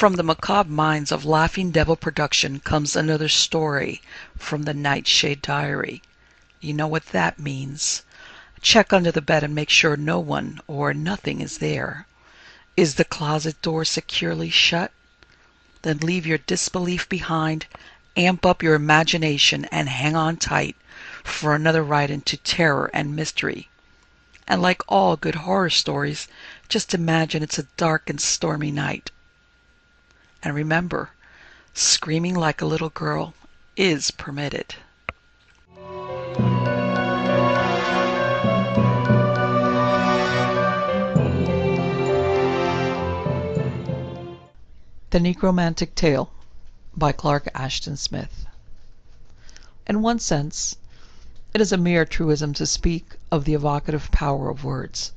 From the macabre minds of Laughing Devil Production comes another story from the Nightshade Diary. You know what that means. Check under the bed and make sure no one or nothing is there. Is the closet door securely shut? Then leave your disbelief behind, amp up your imagination, and hang on tight for another ride into terror and mystery. And like all good horror stories, just imagine it's a dark and stormy night. And remember, screaming like a little girl is permitted. The Necromantic Tale by Clark Ashton Smith. In one sense, it is a mere truism to speak of the evocative power of words,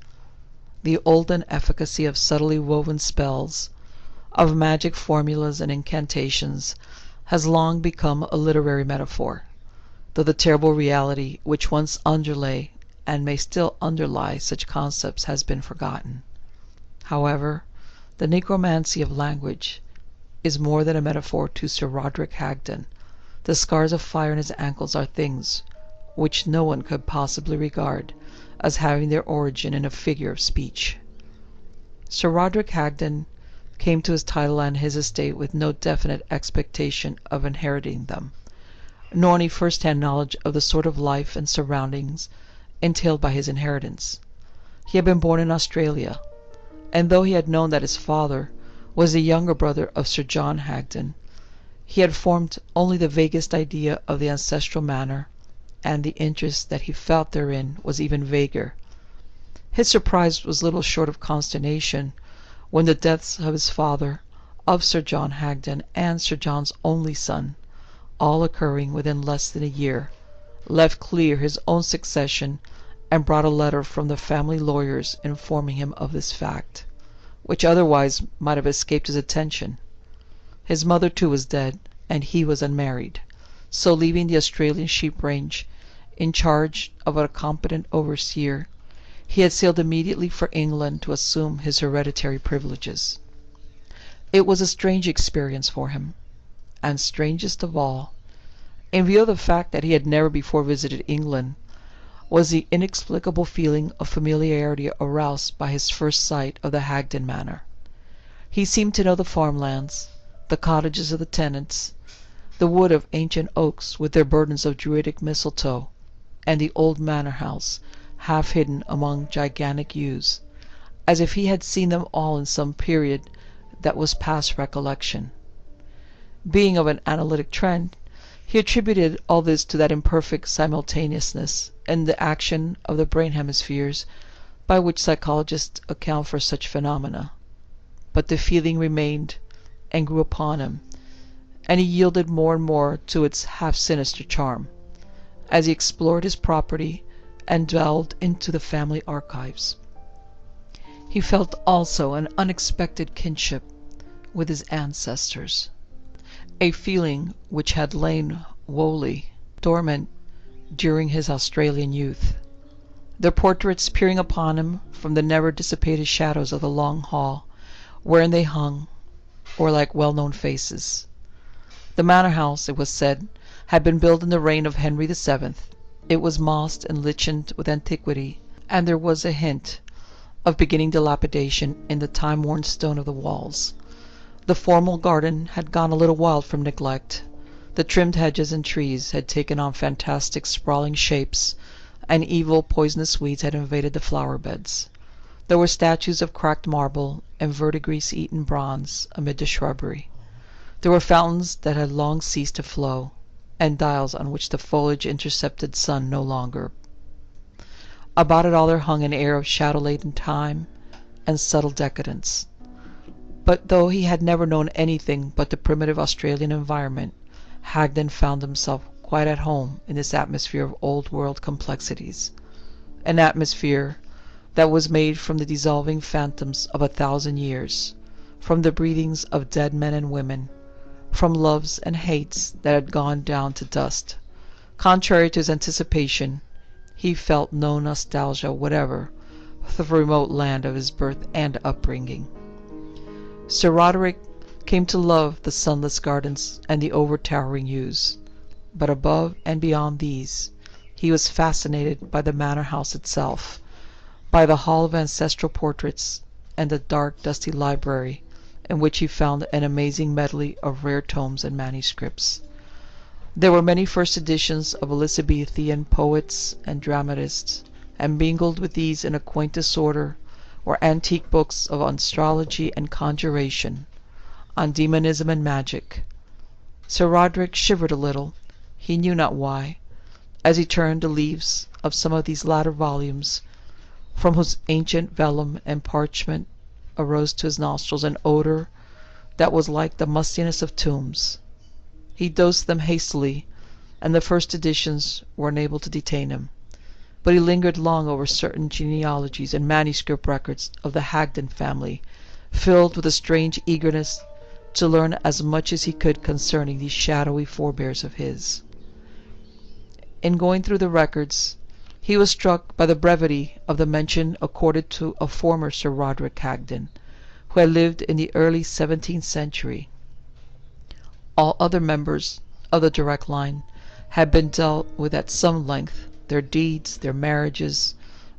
the olden efficacy of subtly woven spells, of magic formulas and incantations, has long become a literary metaphor, though the terrible reality which once underlay and may still underlie such concepts has been forgotten. However, the necromancy of language is more than a metaphor to Sir Roderick Hagden. The scars of fire on his ankles are things which no one could possibly regard as having their origin in a figure of speech. Sir Roderick Hagden came to his title and his estate with no definite expectation of inheriting them, nor any first-hand knowledge of the sort of life and surroundings entailed by his inheritance. He had been born in Australia, and though he had known that his father was the younger brother of Sir John Hagden, he had formed only the vaguest idea of the ancestral manor, and the interest that he felt therein was even vaguer. His surprise was little short of consternation when the deaths of his father, of Sir John Hagden, and Sir John's only son, all occurring within less than a year, left clear his own succession and brought a letter from the family lawyers informing him of this fact, which otherwise might have escaped his attention. His mother too was dead, and he was unmarried, so leaving the Australian sheep range in charge of a competent overseer, he had sailed immediately for England to assume his hereditary privileges. It was a strange experience for him, and strangest of all, in view of the fact that he had never before visited England, was the inexplicable feeling of familiarity aroused by his first sight of the Hagden manor. He seemed to know the farmlands, the cottages of the tenants, the wood of ancient oaks with their burdens of druidic mistletoe, and the old manor house half hidden among gigantic yews, as if he had seen them all in some period that was past recollection. Being of an analytic trend, he attributed all this to that imperfect simultaneousness in the action of the brain hemispheres by which psychologists account for such phenomena. But the feeling remained and grew upon him, and he yielded more and more to its half-sinister charm, as he explored his property and delved into the family archives. He felt also an unexpected kinship with his ancestors, a feeling which had lain woefully dormant during his Australian youth, their portraits peering upon him from the never-dissipated shadows of the long hall wherein they hung, or like well-known faces. The manor house, it was said, had been built in the reign of Henry VII. It was mossed and lichened with antiquity, and there was a hint of beginning dilapidation in the time-worn stone of the walls. The formal garden had gone a little wild from neglect. The trimmed hedges and trees had taken on fantastic sprawling shapes, and evil poisonous weeds had invaded the flower-beds. There were statues of cracked marble and verdigris-eaten bronze amid the shrubbery. There were fountains that had long ceased to flow, and dials on which the foliage intercepted sun no longer. About it all there hung an air of shadow-laden time and subtle decadence. But though he had never known anything but the primitive Australian environment, Hagden found himself quite at home in this atmosphere of old-world complexities, an atmosphere that was made from the dissolving phantoms of 1,000 years, from the breathings of dead men and women, from loves and hates that had gone down to dust. Contrary to his anticipation, he felt no nostalgia whatever for the remote land of his birth and upbringing. Sir Roderick came to love the sunless gardens and the overtowering yews. But above and beyond these, he was fascinated by the manor house itself, by the hall of ancestral portraits, and the dark, dusty library, in which he found an amazing medley of rare tomes and manuscripts. There were many first editions of Elizabethan poets and dramatists, and mingled with these in a quaint disorder were antique books of astrology and conjuration, on demonism and magic. Sir Roderick shivered a little, he knew not why, as he turned the leaves of some of these latter volumes, from whose ancient vellum and parchment arose to his nostrils an odour that was like the mustiness of tombs. He dosed them hastily, and the first editions were unable to detain him. But he lingered long over certain genealogies and manuscript records of the Hagden family, filled with a strange eagerness to learn as much as he could concerning these shadowy forebears of his. In going through the records, he was struck by the brevity of the mention accorded to a former Sir Roderick Hagden, who had lived in the early 17th century. All other members of the direct line had been dealt with at some length. Their deeds, their marriages,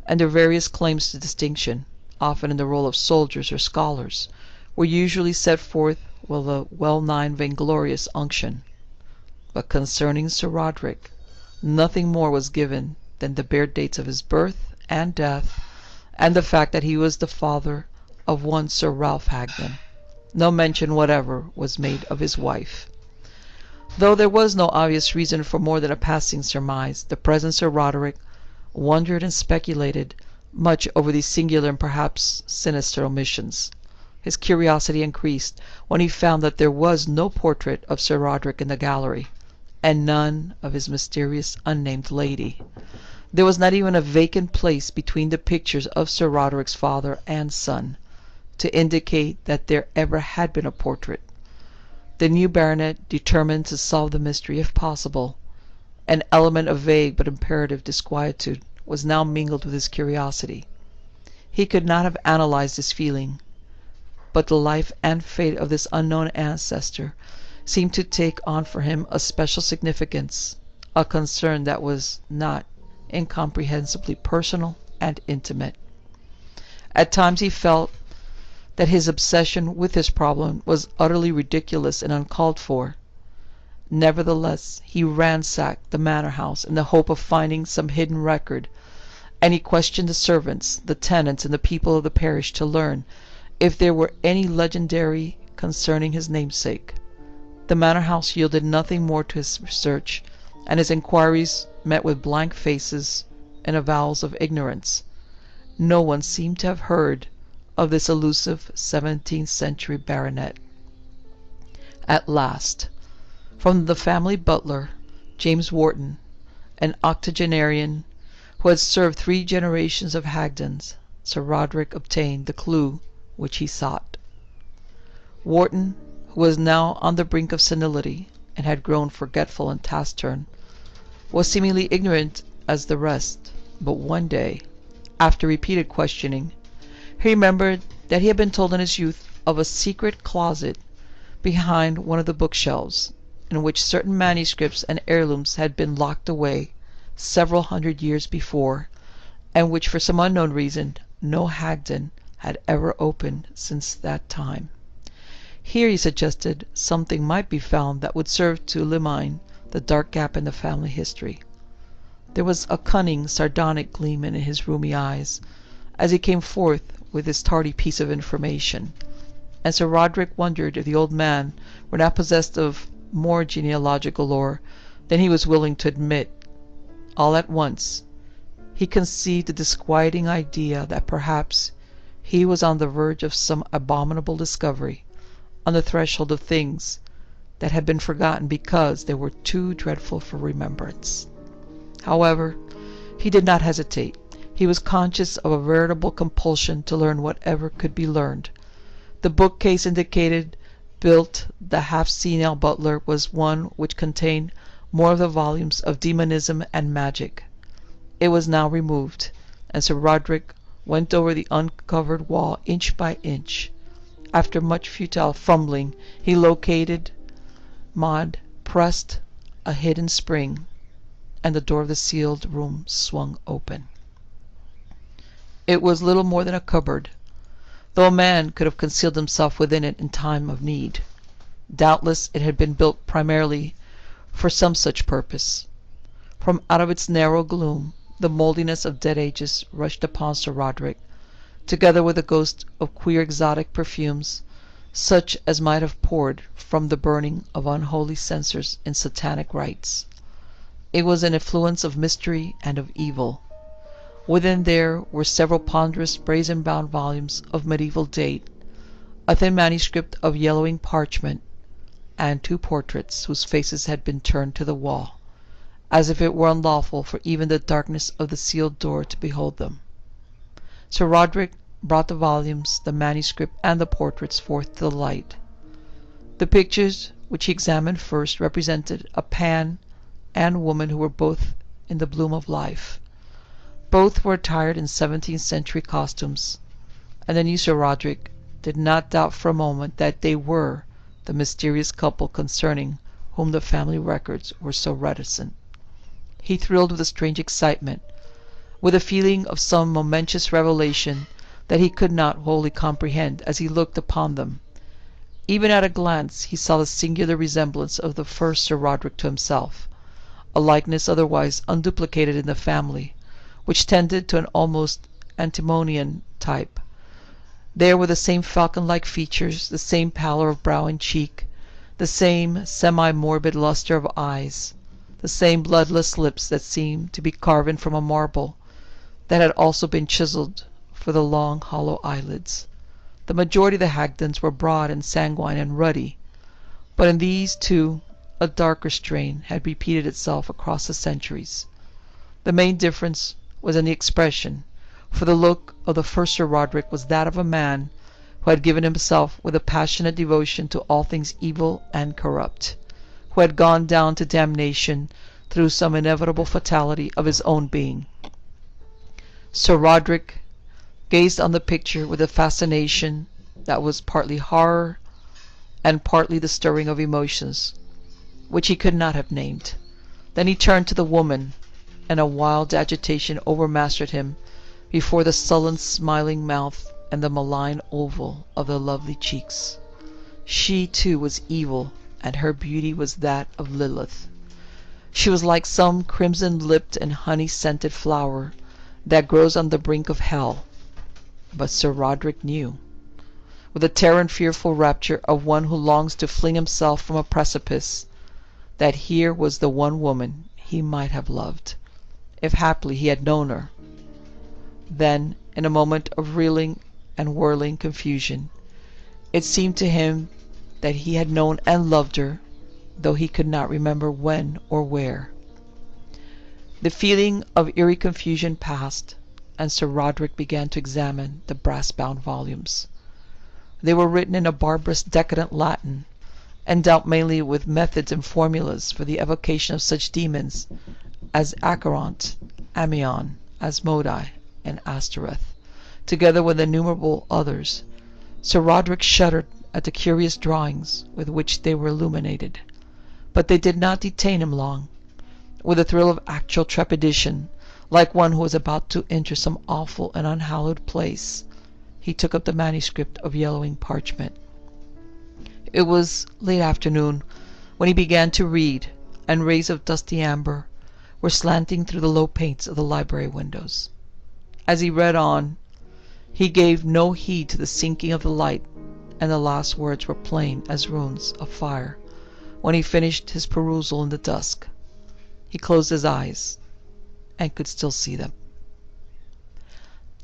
and their various claims to distinction, often in the role of soldiers or scholars, were usually set forth with a well-nigh vainglorious unction. But concerning Sir Roderick, nothing more was given than the bare dates of his birth and death, and the fact that he was the father of one Sir Ralph Hagden. No mention whatever was made of his wife. Though there was no obvious reason for more than a passing surmise, the present Sir Roderick wondered and speculated much over these singular and perhaps sinister omissions. His curiosity increased when he found that there was no portrait of Sir Roderick in the gallery, and none of his mysterious unnamed lady. There was not even a vacant place between the pictures of Sir Roderick's father and son, to indicate that there ever had been a portrait. The new baronet determined to solve the mystery if possible. An element of vague but imperative disquietude was now mingled with his curiosity. He could not have analyzed his feeling, but the life and fate of this unknown ancestor seemed to take on for him a special significance, a concern that was not incomprehensibly personal and intimate. At times he felt that his obsession with this problem was utterly ridiculous and uncalled for. Nevertheless, he ransacked the manor house in the hope of finding some hidden record, and he questioned the servants, the tenants, and the people of the parish to learn if there were any legendary concerning his namesake. The manor house yielded nothing more to his search, and his inquiries met with blank faces and avowals of ignorance. No one seemed to have heard of this elusive 17th century baronet. At last, from the family butler, James Wharton, an octogenarian who had served 3 generations of Hagdens, Sir Roderick obtained the clue which he sought. Wharton, who was now on the brink of senility, and had grown forgetful and taciturn, was seemingly ignorant as the rest, but one day, after repeated questioning, he remembered that he had been told in his youth of a secret closet behind one of the bookshelves, in which certain manuscripts and heirlooms had been locked away several hundred years before, and which for some unknown reason no Hagden had ever opened since that time. Here, he suggested, something might be found that would serve to illumine the dark gap in the family history. There was a cunning, sardonic gleam in his rheumy eyes as he came forth with this tardy piece of information, and Sir Roderick wondered if the old man were not possessed of more genealogical lore than he was willing to admit. All at once, he conceived the disquieting idea that perhaps he was on the verge of some abominable discovery, on the threshold of things that had been forgotten because they were too dreadful for remembrance. However, he did not hesitate. He was conscious of a veritable compulsion to learn whatever could be learned. The bookcase indicated, built the half-senile butler, was one which contained more of the volumes of demonism and magic. It was now removed, and Sir Roderick went over the uncovered wall inch by inch, After much futile fumbling, he located, pressed a hidden spring, and the door of the sealed room swung open. It was little more than a cupboard, though a man could have concealed himself within it in time of need. Doubtless it had been built primarily for some such purpose. From out of its narrow gloom, the mouldiness of dead ages rushed upon Sir Roderick, together with a ghost of queer exotic perfumes, such as might have poured from the burning of unholy censers in satanic rites. It was an effluence of mystery and of evil. Within there were several ponderous brazen-bound volumes of medieval date, a thin manuscript of yellowing parchment, and 2 portraits whose faces had been turned to the wall, as if it were unlawful for even the darkness of the sealed door to behold them. Sir Roderick brought the volumes, the manuscript, and the portraits forth to the light. The pictures, which he examined first, represented a man and woman who were both in the bloom of life. Both were attired in 17th century costumes, and the new Sir Roderick did not doubt for a moment that they were the mysterious couple concerning whom the family records were so reticent. He thrilled with a strange excitement, with a feeling of some momentous revelation that he could not wholly comprehend as he looked upon them. Even at a glance he saw the singular resemblance of the first Sir Roderick to himself, a likeness otherwise unduplicated in the family, which tended to an almost antinomian type. There were the same falcon-like features, the same pallor of brow and cheek, the same semi-morbid luster of eyes, the same bloodless lips that seemed to be carven from a marble that had also been chiseled for the long hollow eyelids. The majority of the Hagdens were broad and sanguine and ruddy, but in these too a darker strain had repeated itself across the centuries. The main difference was in the expression, for the look of the first Sir Roderick was that of a man who had given himself with a passionate devotion to all things evil and corrupt, who had gone down to damnation through some inevitable fatality of his own being. Sir Roderick gazed on the picture with a fascination that was partly horror and partly the stirring of emotions, which he could not have named. Then he turned to the woman, and a wild agitation overmastered him before the sullen smiling mouth and the malign oval of the lovely cheeks. She too was evil, and her beauty was that of Lilith. She was like some crimson-lipped and honey-scented flower that grows on the brink of hell. But Sir Roderick knew, with the terror and fearful rapture of one who longs to fling himself from a precipice, that here was the one woman he might have loved, if haply he had known her. Then, in a moment of reeling and whirling confusion, it seemed to him that he had known and loved her, though he could not remember when or where. The feeling of eerie confusion passed, and Sir Roderick began to examine the brass-bound volumes. They were written in a barbarous decadent Latin, and dealt mainly with methods and formulas for the evocation of such demons as Acheronte, Amion, Asmodai, and Astaroth, together with innumerable others. Sir Roderick shuddered at the curious drawings with which they were illuminated, but they did not detain him long. With a thrill of actual trepidation, like one who was about to enter some awful and unhallowed place, he took up the manuscript of yellowing parchment. It was late afternoon when he began to read, and rays of dusty amber were slanting through the low panes of the library windows. As he read on, he gave no heed to the sinking of the light, and the last words were plain as runes of fire when he finished his perusal in the dusk. He closed his eyes, and could still see them.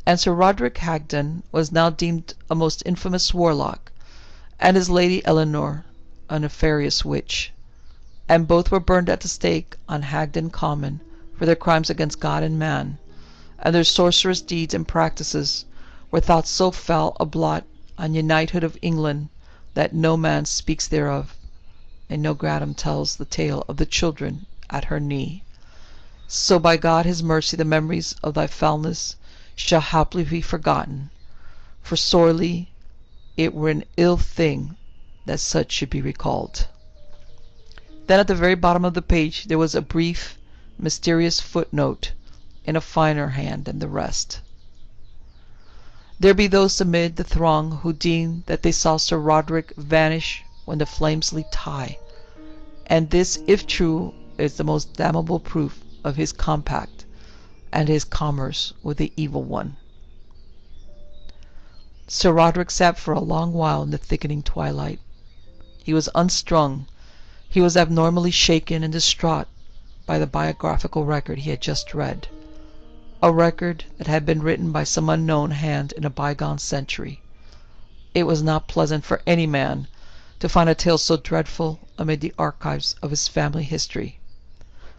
And Sir Roderick Hagden was now deemed a most infamous warlock, and his lady Eleanor a nefarious witch, and both were burned at the stake on Hagden Common for their crimes against God and man, and their sorcerous deeds and practices were thought so foul a blot on ye knighthood of England that no man speaks thereof, and no granum tells the tale of the children at her knee. So by God his mercy the memories of thy foulness shall haply be forgotten, for sorely it were an ill thing that such should be recalled. Then at the very bottom of the page there was a brief, mysterious footnote in a finer hand than the rest. There be those amid the throng who deem that they saw Sir Roderick vanish when the flames leaped high, and this, if true, is the most damnable proof of his compact and his commerce with the evil one. Sir Roderick sat for a long while in the thickening twilight. He was unstrung. He was abnormally shaken and distraught by the biographical record he had just read. A record that had been written by some unknown hand in a bygone century. It was not pleasant for any man to find a tale so dreadful amid the archives of his family history.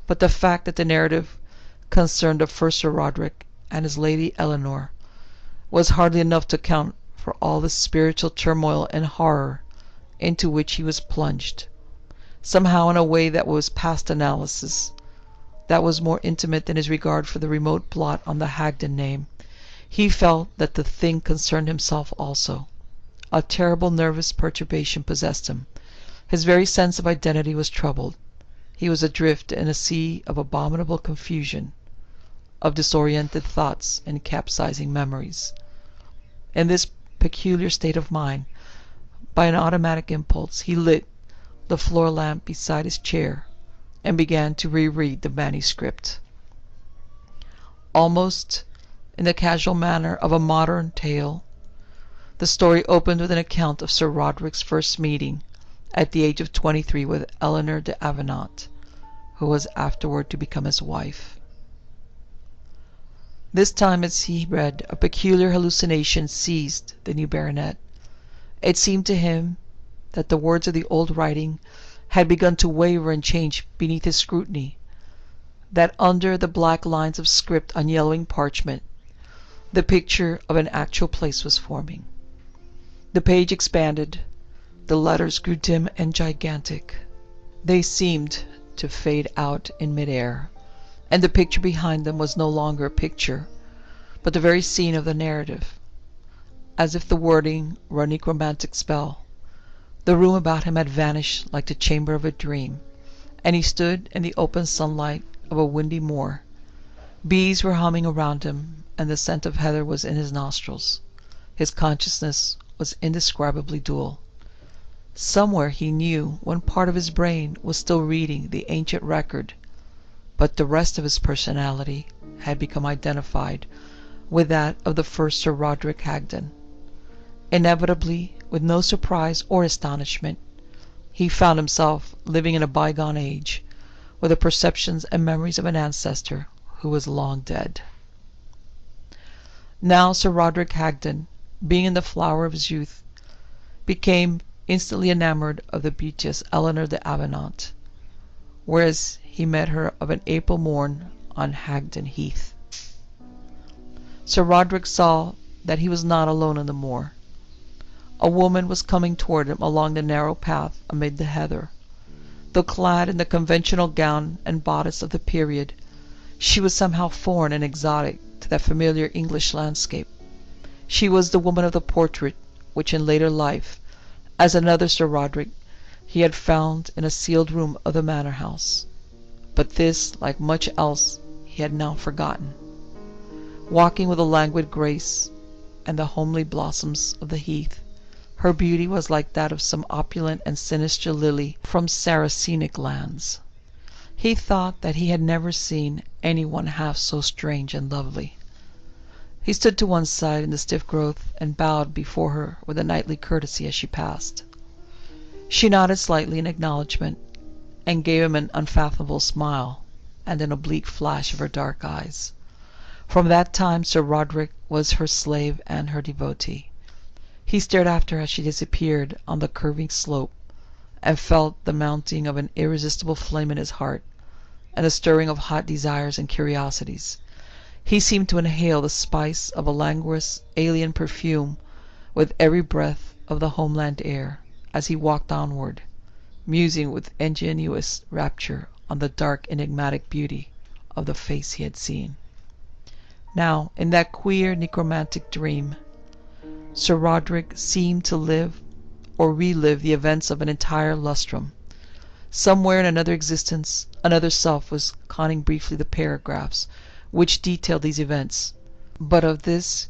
But the fact that the narrative concerned the first Sir Roderick and his Lady Eleanor was hardly enough to account for all the spiritual turmoil and horror into which he was plunged, somehow in a way that was past analysis, that was more intimate than his regard for the remote blot on the Hagden name. He felt that the thing concerned himself also. A terrible nervous perturbation possessed him. His very sense of identity was troubled. He was adrift in a sea of abominable confusion, of disoriented thoughts and capsizing memories. In this peculiar state of mind, by an automatic impulse, he lit the floor lamp beside his chair and began to reread the manuscript. Almost in the casual manner of a modern tale, the story opened with an account of Sir Roderick's first meeting at the age of 23 with Eleanor de Avenant, who was afterward to become his wife. This time, as he read, a peculiar hallucination seized the new baronet. It seemed to him that the words of the old writing had begun to waver and change beneath his scrutiny, that under the black lines of script on yellowing parchment, the picture of an actual place was forming. The page expanded, the letters grew dim and gigantic. They seemed to fade out in midair, and the picture behind them was no longer a picture, but the very scene of the narrative. As if the wording were a necromantic spell, the room about him had vanished like the chamber of a dream, and he stood in the open sunlight of a windy moor. Bees were humming around him, and the scent of heather was in his nostrils. His consciousness was indescribably dull. Somewhere, he knew, one part of his brain was still reading the ancient record, but the rest of his personality had become identified with that of the first Sir Roderick Hagden. Inevitably, with no surprise or astonishment, he found himself living in a bygone age, with the perceptions and memories of an ancestor who was long dead. Now Sir Roderick Hagden, being in the flower of his youth, became instantly enamored of the beauteous Eleanor de Avenant, whereas he met her of an April morn on Hagden Heath. Sir Roderick saw that he was not alone on the moor. A woman was coming toward him along the narrow path amid the heather. Though clad in the conventional gown and bodice of the period, she was somehow foreign and exotic to that familiar English landscape. She was the woman of the portrait which in later life, as another Sir Roderick, he had found in a sealed room of the manor house. But this, like much else, he had now forgotten. Walking with a languid grace and the homely blossoms of the heath, her beauty was like that of some opulent and sinister lily from Saracenic lands. He thought that he had never seen anyone half so strange and lovely. He stood to one side in the stiff growth and bowed before her with a knightly courtesy as she passed. She nodded slightly in acknowledgment, and gave him an unfathomable smile and an oblique flash of her dark eyes. From that time Sir Roderick was her slave and her devotee. He stared after her as she disappeared on the curving slope, and felt the mounting of an irresistible flame in his heart, and the stirring of hot desires and curiosities. He seemed to inhale the spice of a languorous, alien perfume with every breath of the homeland air, as he walked onward, musing with ingenuous rapture on the dark, enigmatic beauty of the face he had seen. Now, in that queer necromantic dream, Sir Roderick seemed to live or relive the events of an entire lustrum. Somewhere in another existence, another self was conning briefly the paragraphs which detailed these events, but of this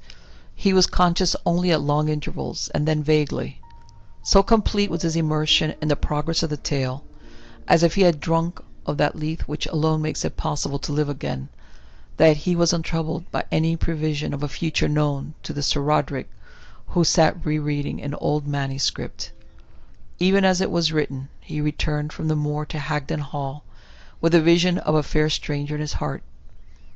he was conscious only at long intervals, and then vaguely. So complete was his immersion in the progress of the tale, as if he had drunk of that lethe which alone makes it possible to live again, that he was untroubled by any prevision of a future known to the Sir Roderick who sat rereading an old manuscript. Even as it was written, he returned from the moor to Hagden Hall with a vision of a fair stranger in his heart.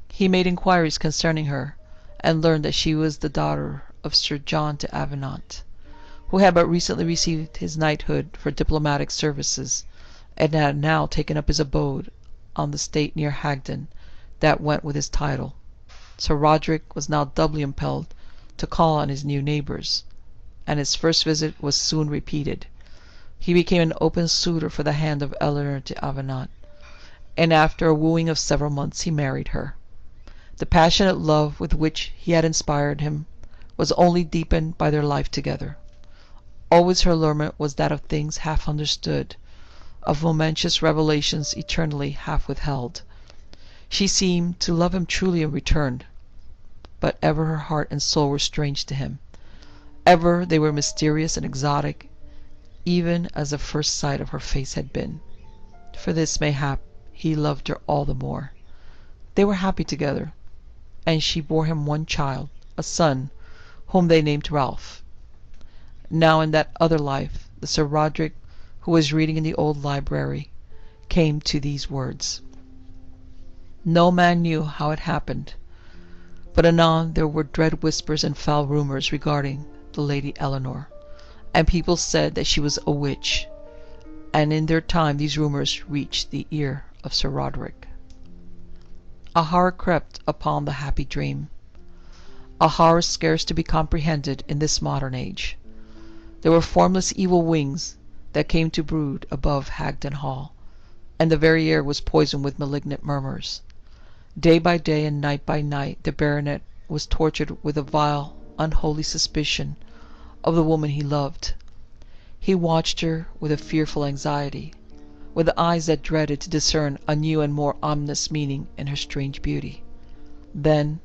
He made inquiries concerning her, and learned that she was the daughter of Sir John de Avenant, who had but recently received his knighthood for diplomatic services, and had now taken up his abode on the estate near Hagden that went with his title. Sir Roderick was now doubly impelled to call on his new neighbours, and his first visit was soon repeated. He became an open suitor for the hand of Eleanor de Avenant, and after a wooing of several months he married her. The passionate love with which he had inspired him was only deepened by their life together. Always her allurement was that of things half understood, of momentous revelations eternally half withheld. She seemed to love him truly in return, but ever her heart and soul were strange to him. Ever they were mysterious and exotic, even as the first sight of her face had been. For this, mayhap, he loved her all the more. They were happy together, and she bore him one child, a son, whom they named Ralph. Now in that other life, the Sir Roderick, who was reading in the old library, came to these words. No man knew how it happened, but anon there were dread whispers and foul rumours regarding the Lady Eleanor, and people said that she was a witch, and in their time these rumours reached the ear of Sir Roderick. A horror crept upon the happy dream, a horror scarce to be comprehended in this modern age. There were formless evil wings that came to brood above Hagden Hall, and the very air was poisoned with malignant murmurs. Day by day and night by night the baronet was tortured with a vile, unholy suspicion of the woman he loved. He watched her with a fearful anxiety, with eyes that dreaded to discern a new and more ominous meaning in her strange beauty. Then,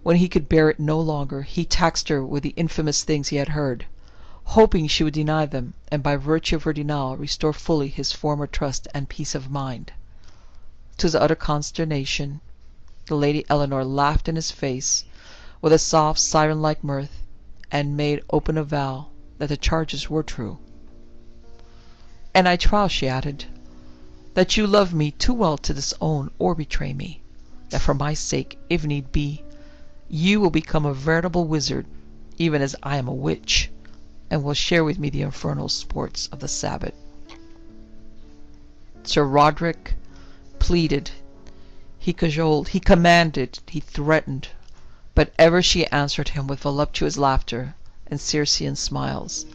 when he could bear it no longer, he taxed her with the infamous things he had heard, hoping she would deny them, and by virtue of her denial restore fully his former trust and peace of mind. To his utter consternation, the Lady Eleanor laughed in his face with a soft, siren-like mirth, and made open avowal that the charges were true. "And I trow," she added, "that you love me too well to disown or betray me, that for my sake, if need be, you will become a veritable wizard, even as I am a witch, and will share with me the infernal sports of the Sabbath." Sir Roderick pleaded, he cajoled, he commanded, he threatened, but ever she answered him with voluptuous laughter and Circean smiles,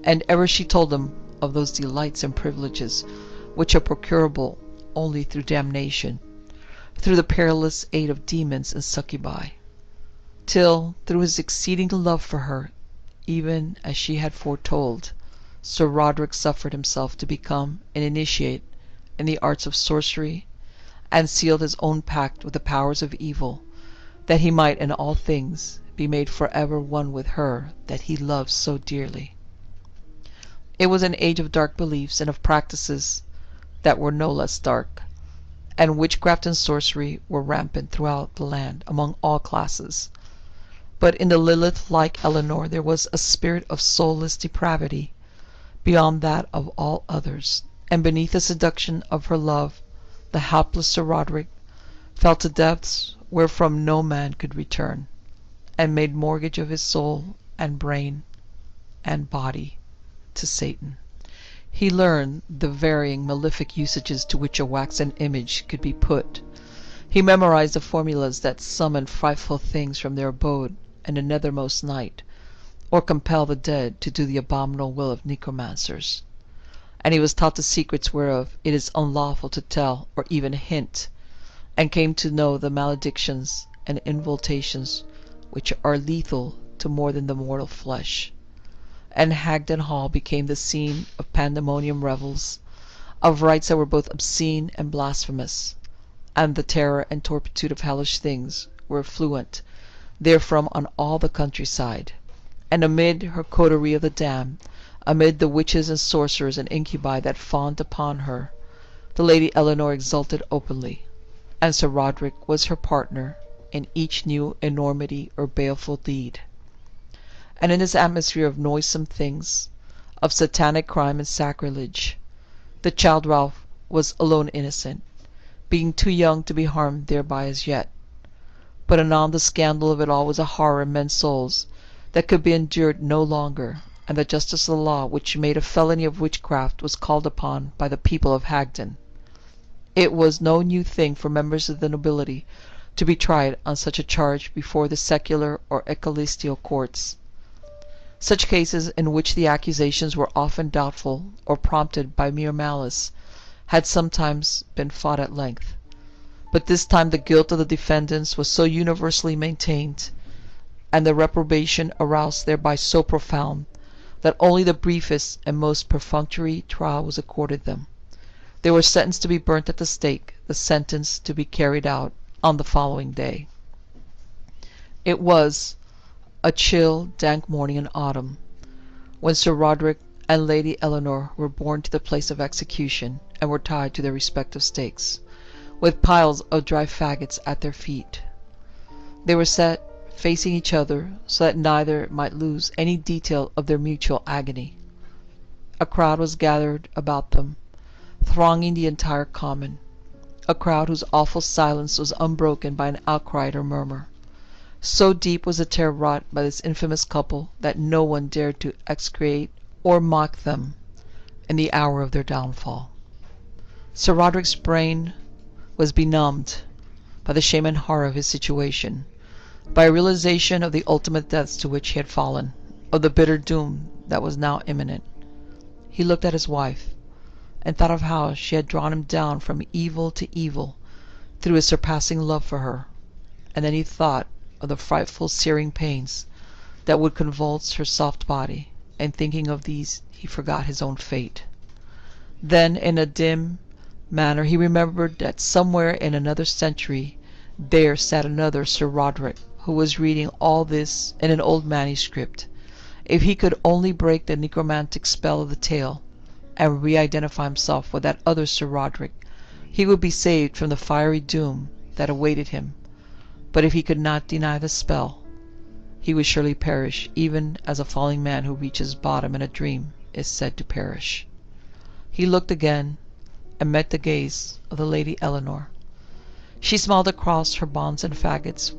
and ever she told him of those delights and privileges which are procurable only through damnation, through the perilous aid of demons and succubi, till, through his exceeding love for her, even as she had foretold, Sir Roderick suffered himself to become an initiate in the arts of sorcery, and sealed his own pact with the powers of evil, that he might in all things be made forever one with her that he loved so dearly. It was an age of dark beliefs and of practices that were no less dark, and witchcraft and sorcery were rampant throughout the land among all classes. But in the Lilith-like Eleanor there was a spirit of soulless depravity beyond that of all others, and beneath the seduction of her love the hapless Sir Roderick fell to depths wherefrom no man could return, and made mortgage of his soul and brain and body to Satan. He learned the varying malefic usages to which a waxen image could be put. He memorized the formulas that summon frightful things from their abode in the nethermost night, or compel the dead to do the abominable will of necromancers. And he was taught the secrets whereof it is unlawful to tell or even hint, and came to know the maledictions and invocations which are lethal to more than the mortal flesh. And Hagden Hall became the scene of pandemonium revels, of rites that were both obscene and blasphemous, and the terror and turpitude of hellish things were effluent therefrom on all the countryside. And amid her coterie of the damned, amid the witches and sorcerers and incubi that fawned upon her, the Lady Eleanor exulted openly, and Sir Roderick was her partner in each new enormity or baleful deed. And in this atmosphere of noisome things, of satanic crime and sacrilege, the child Ralph was alone innocent, being too young to be harmed thereby as yet. But anon the scandal of it all was a horror in men's souls that could be endured no longer, and the justice of the law which made a felony of witchcraft was called upon by the people of Hagden. It was no new thing for members of the nobility to be tried on such a charge before the secular or ecclesiastical courts. Such cases, in which the accusations were often doubtful or prompted by mere malice, had sometimes been fought at length. But this time the guilt of the defendants was so universally maintained, and the reprobation aroused thereby so profound, that only the briefest and most perfunctory trial was accorded them. They were sentenced to be burnt at the stake, the sentence to be carried out on the following day. It was a chill, dank morning in autumn, when Sir Roderick and Lady Eleanor were borne to the place of execution, and were tied to their respective stakes, with piles of dry faggots at their feet. They were set facing each other, so that neither might lose any detail of their mutual agony. A crowd was gathered about them, thronging the entire common, a crowd whose awful silence was unbroken by an outcry or murmur. So deep was the terror wrought by this infamous couple that no one dared to execrate or mock them in the hour of their downfall. Sir Roderick's brain was benumbed by the shame and horror of his situation, by a realization of the ultimate depths to which he had fallen, of the bitter doom that was now imminent. He looked at his wife, and thought of how she had drawn him down from evil to evil through his surpassing love for her, and then he thought of the frightful searing pains that would convulse her soft body, and thinking of these he forgot his own fate. Then in a dim manner he remembered that somewhere in another century there sat another Sir Roderick, who was reading all this in an old manuscript. If he could only break the necromantic spell of the tale, and re-identify himself with that other Sir Roderick, he would be saved from the fiery doom that awaited him. But if he could not deny the spell, he would surely perish, even as a falling man who reaches bottom in a dream is said to perish. He looked again, and met the gaze of the Lady Eleanor. She smiled across her bonds and faggots,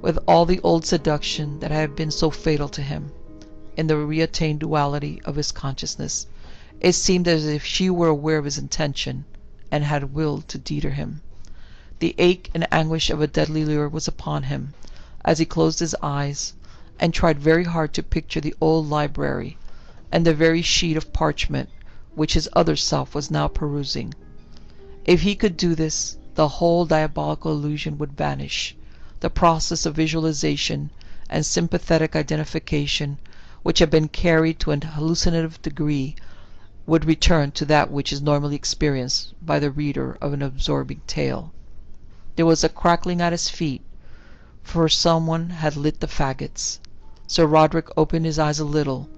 with all the old seduction that had been so fatal to him. In the reattained duality of his consciousness, it seemed as if she were aware of his intention, and had willed to deter him. The ache and anguish of a deadly lure was upon him, as he closed his eyes, and tried very hard to picture the old library, and the very sheet of parchment which his other self was now perusing. If he could do this, the whole diabolical illusion would vanish. The process of visualization and sympathetic identification, which had been carried to an hallucinative degree, would return to that which is normally experienced by the reader of an absorbing tale. There was a crackling at his feet, for someone had lit the faggots. Sir Roderick opened his eyes a little,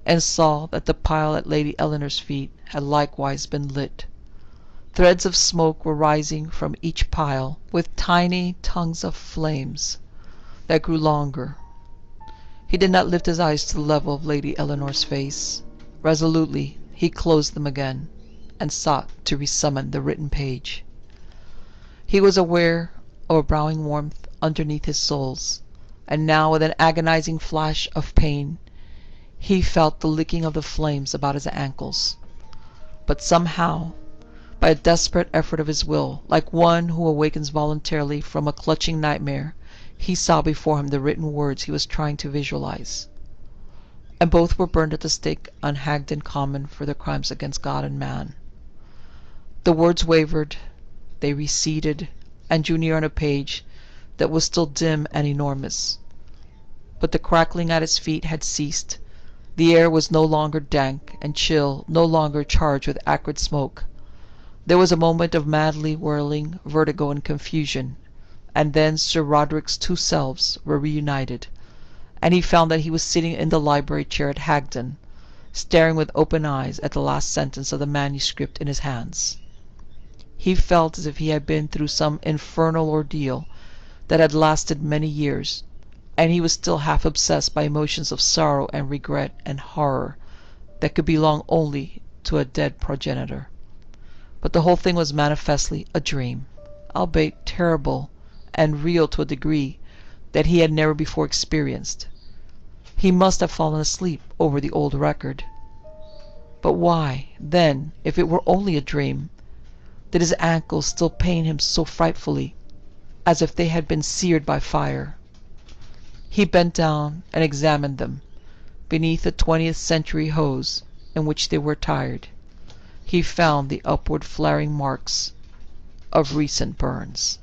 and saw that the pile at Lady Eleanor's feet had likewise been lit. Threads of smoke were rising from each pile, with tiny tongues of flames that grew longer. He did not lift his eyes to the level of Lady Eleanor's face. Resolutely he closed them again, and sought to resummon the written page. He was aware of a browing warmth underneath his soles, and now with an agonizing flash of pain he felt the licking of the flames about his ankles. But somehow, by a desperate effort of his will, like one who awakens voluntarily from a clutching nightmare, he saw before him the written words he was trying to visualize. And both were burned at the stake on Hagden Common for their crimes against God and man. The words wavered, they receded, and drew near on a page that was still dim and enormous. but the crackling at his feet had ceased. The air was no longer dank and chill, no longer charged with acrid smoke. There was a moment of madly whirling vertigo and confusion, and then Sir Roderick's two selves were reunited, and he found that he was sitting in the library chair at Hagden, staring with open eyes at the last sentence of the manuscript in his hands. He felt as if he had been through some infernal ordeal that had lasted many years, and he was still half obsessed by emotions of sorrow and regret and horror that could belong only to a dead progenitor. But the whole thing was manifestly a dream, albeit terrible and real to a degree that he had never before experienced. He must have fallen asleep over the old record. But why, then, if it were only a dream, did his ankles still pain him so frightfully, as if they had been seared by fire? He bent down and examined them. Beneath a 20th century hose, in which they were tied, he found the upward flaring marks of recent burns.